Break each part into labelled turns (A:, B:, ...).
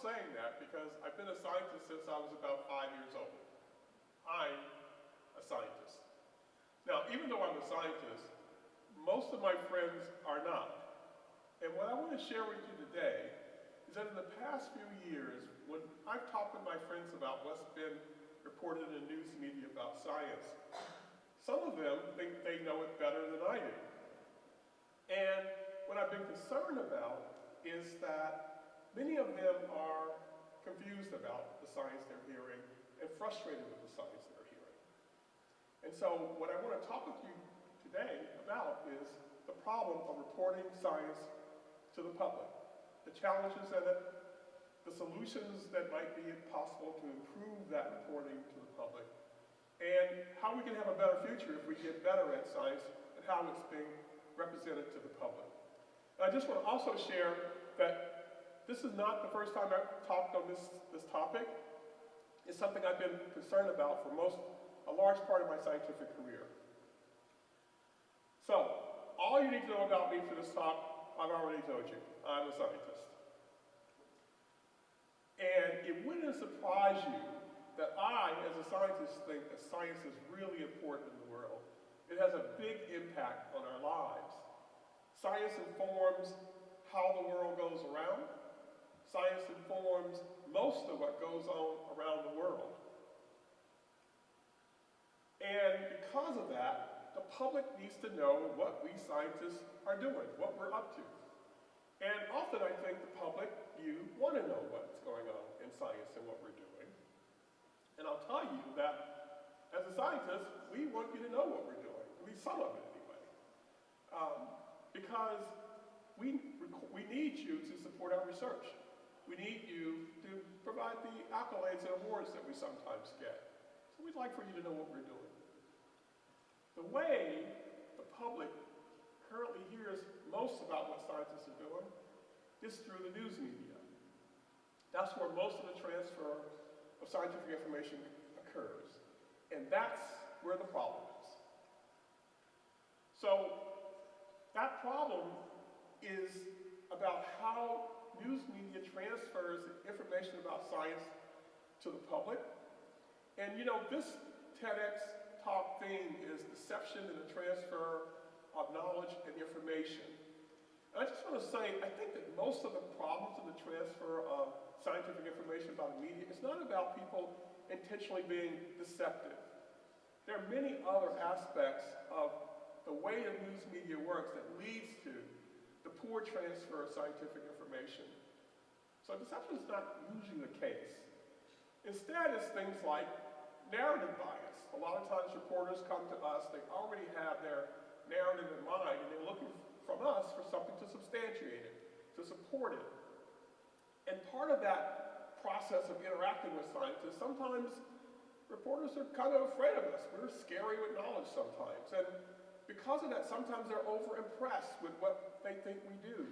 A: saying that because I've been a scientist since I was about 5 years old. I'm a scientist. Now, even though I'm a scientist, most of my friends are not. And what I want to share with you today is that in the past few years, when I've talked with my friends about what's been reported in the news media about science, some of them think they know it better than I do. And what I've been concerned about is that many of them are confused about the science they're hearing and frustrated with the science they're hearing. And so what I want to talk with you today about is the problem of reporting science to the public, the challenges in it, the solutions that might be possible to improve that reporting to the public, and how we can have a better future if we get better at science and how it's being represented to the public. And I just want to also share that this is not the first time I've talked on this topic. It's something I've been concerned about for a large part of my scientific career. So, all you need to know about me for this talk, I've already told you. I'm a scientist. And it wouldn't surprise you that I, as a scientist, think that science is really important in the world. It has a big impact on our lives. Science informs how the world goes around. Science informs most of what goes on around the world. And because of that, the public needs to know what we scientists are doing, what we're up to. And often I think the public, you want to know what's going on in science and what we're doing. And I'll tell you that as a scientist, we want you to know what we're doing, at least some of it anyway. Because we need you to support our research. We need you to provide the accolades and awards that we sometimes get. So we'd like for you to know what we're doing. The way the public currently hears most about what scientists are doing is through the news media. That's where most of the transfer of scientific information occurs. And that's where the problem is. So that problem is about how news media transfers information about science to the public. And you know, this TEDx talk theme is deception and the transfer of knowledge and information. And I just want to say, I think that most of the problems in the transfer of scientific information by the media is not about people intentionally being deceptive. There are many other aspects of the way the news media works that leads to the poor transfer of scientific information. So deception is not usually the case. Instead, it's things like narrative bias. A lot of times reporters come to us, they already have their narrative in mind, and they're looking from us for something to substantiate it, to support it. And part of that process of interacting with scientists, sometimes reporters are kind of afraid of us. We're scary with knowledge sometimes. And because of that, sometimes they're over-impressed with what they think we do.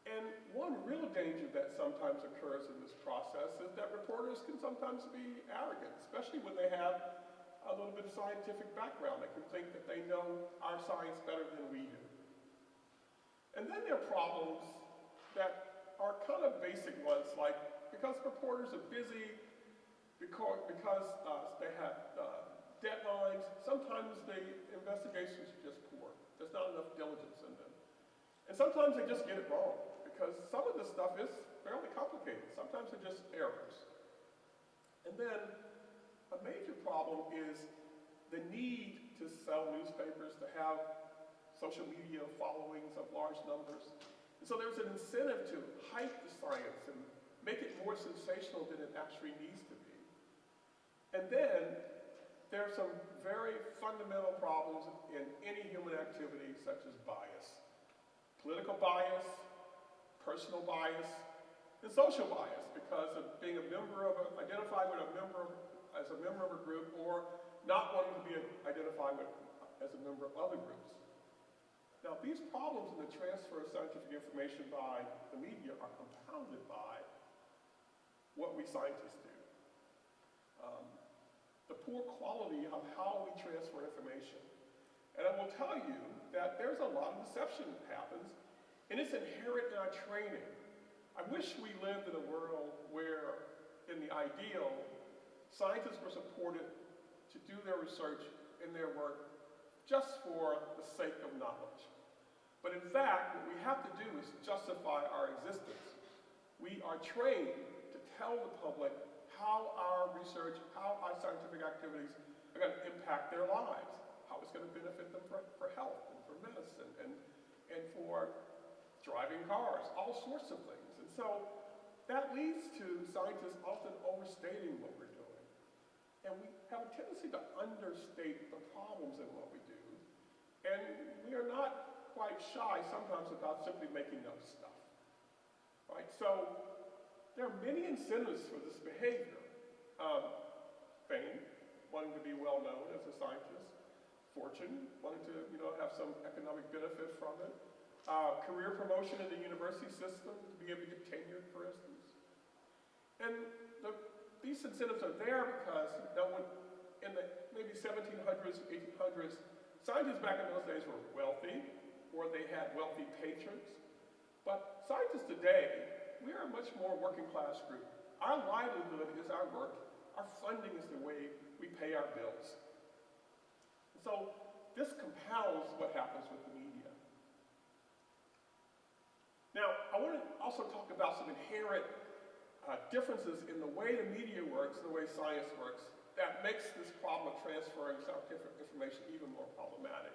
A: And one real danger that sometimes occurs in this process is that reporters can sometimes be arrogant, especially when they have a little bit of scientific background. They can think that they know our science better than we do. And then there are problems that are kind of basic ones, like because reporters are busy, because they have deadlines, sometimes the investigations are just poor. There's not enough diligence in them. And sometimes they just get it wrong, because some of this stuff is fairly complicated. Sometimes they're just errors. And then a major problem is the need to sell newspapers, to have social media followings of large numbers. And so there's an incentive to hype the science and make it more sensational than it actually needs to be. And then there are some very fundamental problems in any human activity, such as bias. Political bias, personal bias, and social bias, because of being identified with as a member of a group, or not wanting to be identified with as a member of other groups. Now, these problems in the transfer of scientific information by the media are compounded by what we scientists do. The poor quality of how we transfer information. And I will tell you that there's a lot of deception that happens, and it's inherent in our training. I wish we lived in a world where, in the ideal, scientists were supported to do their research and their work just for the sake of knowledge. But in fact, what we have to do is justify our existence. We are trained to tell the public how our research, how our scientific activities are going to impact their lives, how it's going to benefit them for health and for medicine and for driving cars, all sorts of things. And so that leads to scientists often overstating what we're doing. And we have a tendency to understate the problems in what we do. And we are not quite shy sometimes about simply making up stuff. Right? So there are many incentives for this behavior. Fame, wanting to be well known as a scientist. Fortune, wanting to have some economic benefit from it. Career promotion in the university system, to be able to get tenure, for instance. And these incentives are there because when, in the maybe 1700s, 1800s, scientists back in those days were wealthy, or they had wealthy patrons. But scientists today, we are a much more working class group. Our livelihood is our work. Our funding is the way we pay our bills. And so this compels what happens with the media. Now, I want to also talk about some inherent differences in the way the media works and the way science works that makes this problem of transferring scientific information even more problematic.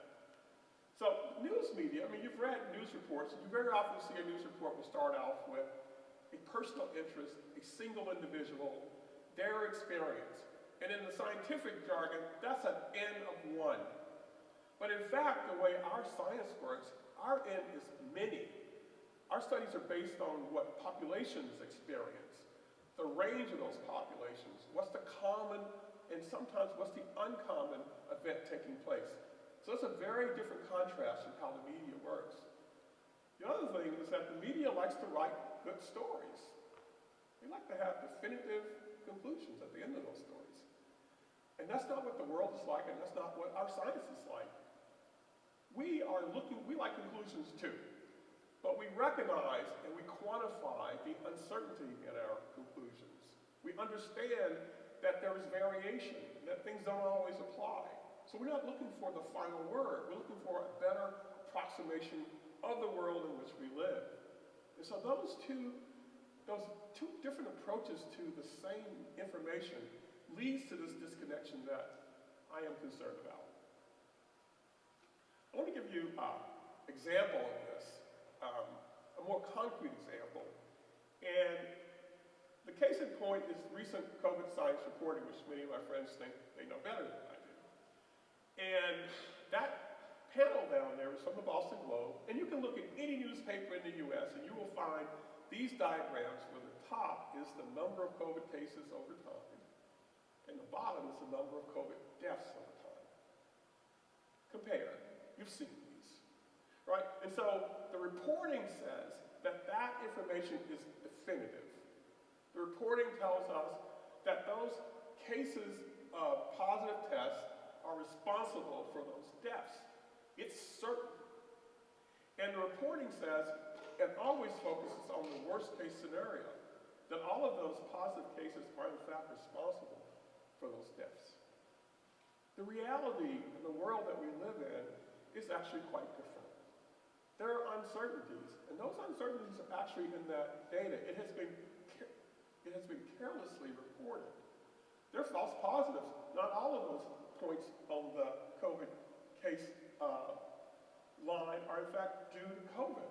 A: So news media, you've read news reports, and you very often see a news report will start off with a personal interest, a single individual, their experience. And in the scientific jargon, that's an N of one. But in fact, the way our science works, our N is many. Our studies are based on what populations experience, the range of those populations, what's the common and sometimes what's the uncommon event taking place. So it's a very different contrast in how the media works. The other thing is that the media likes to write good stories. They like to have definitive conclusions at the end of those stories. And that's not what the world is like, and that's not what our science is like. We like conclusions too. But we recognize and we quantify the uncertainty in our conclusions. We understand that there is variation, and that things don't always apply. So we're not looking for the final word. We're looking for a better approximation of the world in which we live. And so those two different approaches to the same information leads to this disconnection that I am concerned about. I want to give you an example of this. A more concrete example. And the case in point is recent COVID science reporting, which many of my friends think they know better than I do. And that panel down there is from the Boston Globe, and you can look at any newspaper in the US and you will find these diagrams where the top is the number of COVID cases over time, and the bottom is the number of COVID deaths over time. Compare. You've seen these, right? And so the reporting says that that information is definitive. The reporting tells us that those cases of positive tests are responsible for those deaths. It's certain. And the reporting says, and always focuses on the worst case scenario, that all of those positive cases are in fact responsible for those deaths. The reality in the world that we live in is actually quite different. There are uncertainties, and those uncertainties are actually in that data. It has been carelessly reported. There are false positives. Not all of those points on the COVID case line are in fact due to COVID.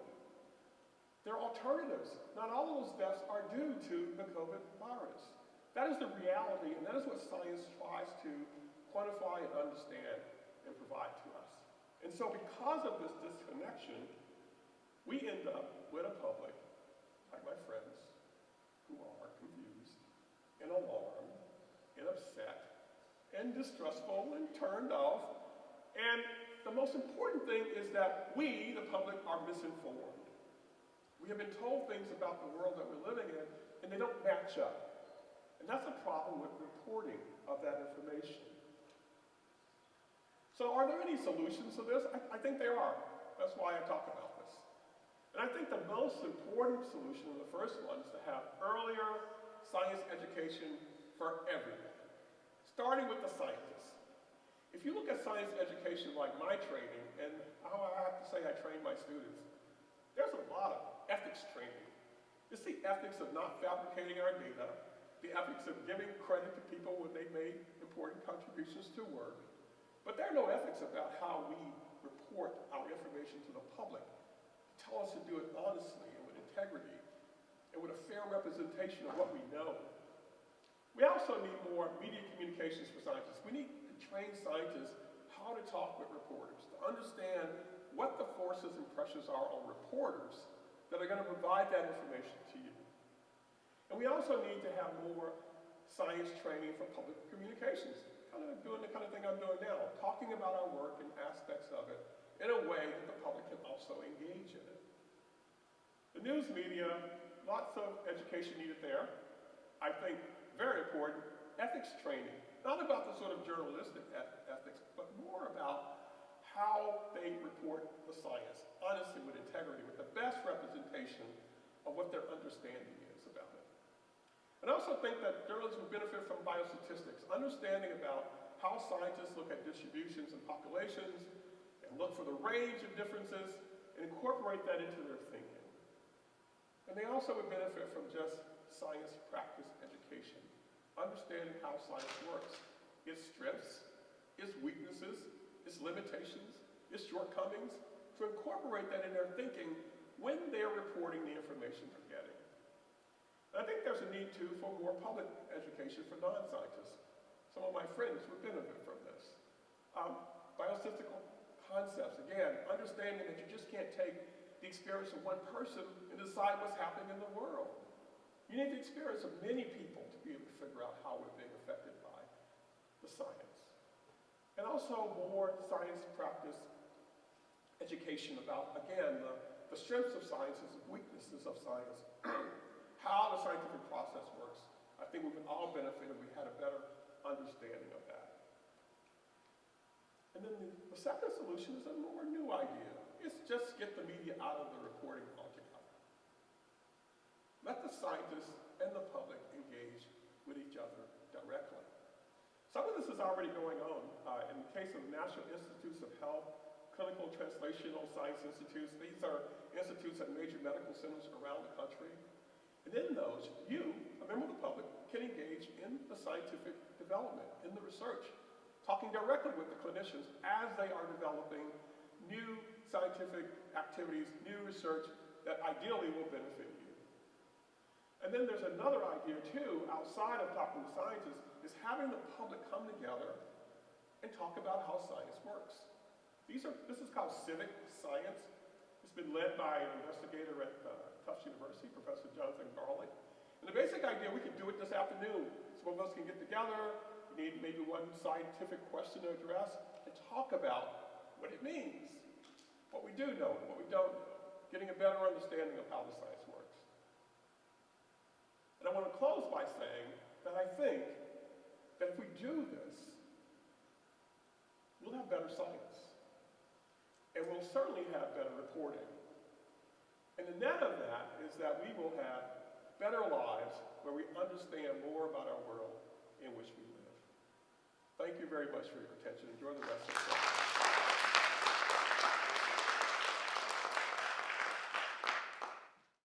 A: There are alternatives. Not all of those deaths are due to the COVID virus. That is the reality, and that is what science tries to quantify and understand and provide to us. And so because of this disconnection, we end up with a public, like my friends, who are confused and alarmed and upset and distrustful and turned off. And the most important thing is that we, the public, are misinformed. We have been told things about the world that we're living in, and they don't match up. And that's a problem with reporting of that information. So are there any solutions to this? I think there are. That's why I talk about this. And I think the most important solution, the first one, is to have earlier science education for everyone, starting with the scientists. If you look at science education like my training, and how I have to say I train my students, there's a lot of ethics training. It's the ethics of not fabricating our data, the ethics of giving credit to people when they made important contributions to work, but there are no ethics about how we report our information to the public. Tell us to do it honestly and with integrity and with a fair representation of what we know. We also need more media communications for scientists. We need to train scientists how to talk with reporters, to understand what the forces and pressures are on reporters that are going to provide that information to you. And we also need to have more science training for public communications, kind of doing the kind of thing I'm doing now, talking about our work and aspects of it in a way that the public can also engage in it. The news media, lots of education needed there. I think very important, ethics training, not about the sort of journalistic ethics, but more about how they report the science, honestly, with integrity, with the best representation of what their understanding is about it. And I also think that journalists would benefit from biostatistics, understanding about how scientists look at distributions and populations, and look for the range of differences, and incorporate that into their thinking. And they also would benefit from just science practice education, understanding how science works, its strengths, its weaknesses, its limitations, its shortcomings, to incorporate that in their thinking when they're reporting the information they're getting. And I think there's a need, too, for more public education for non-scientists. Some of my friends would benefit from this. Biostatistical concepts, again, understanding that you just can't take the experience of one person and decide what's happening in the world. You need the experience of many people to be able to figure out how we're being affected by the science. And also more science practice education about, again, the strengths of science and the weaknesses of science, how the scientific process works. I think we would all benefit if we had a better understanding of that. And then the second solution is a more new idea. It's just get the media out of the reporting altogether. Let the scientists and the public engage with each other directly. Some of this is already going on. In the case of National Institutes of Health, Clinical Translational Science Institutes, these are institutes at major medical centers around the country. And in those, you, a member of the public, can engage in the scientific development, in the research, talking directly with the clinicians as they are developing new scientific activities, new research that ideally will benefit you. And then there's another idea too, outside of talking to scientists, is having the public come together and talk about how science works. This is called civic science. It's been led by an investigator at Tufts University, Professor Jonathan Garlick. And the basic idea, we could do it this afternoon. Some of us can get together, we need maybe one scientific question to address, and talk about what it means, what we do know, what we don't know, getting a better understanding of how the science works. And I want to close by saying that I think that if we do this, we'll have better science. And we'll certainly have better reporting. And the net of that is that we will have better lives where we understand more about our world in which we live. Thank you very much for your attention. Enjoy the rest of the day.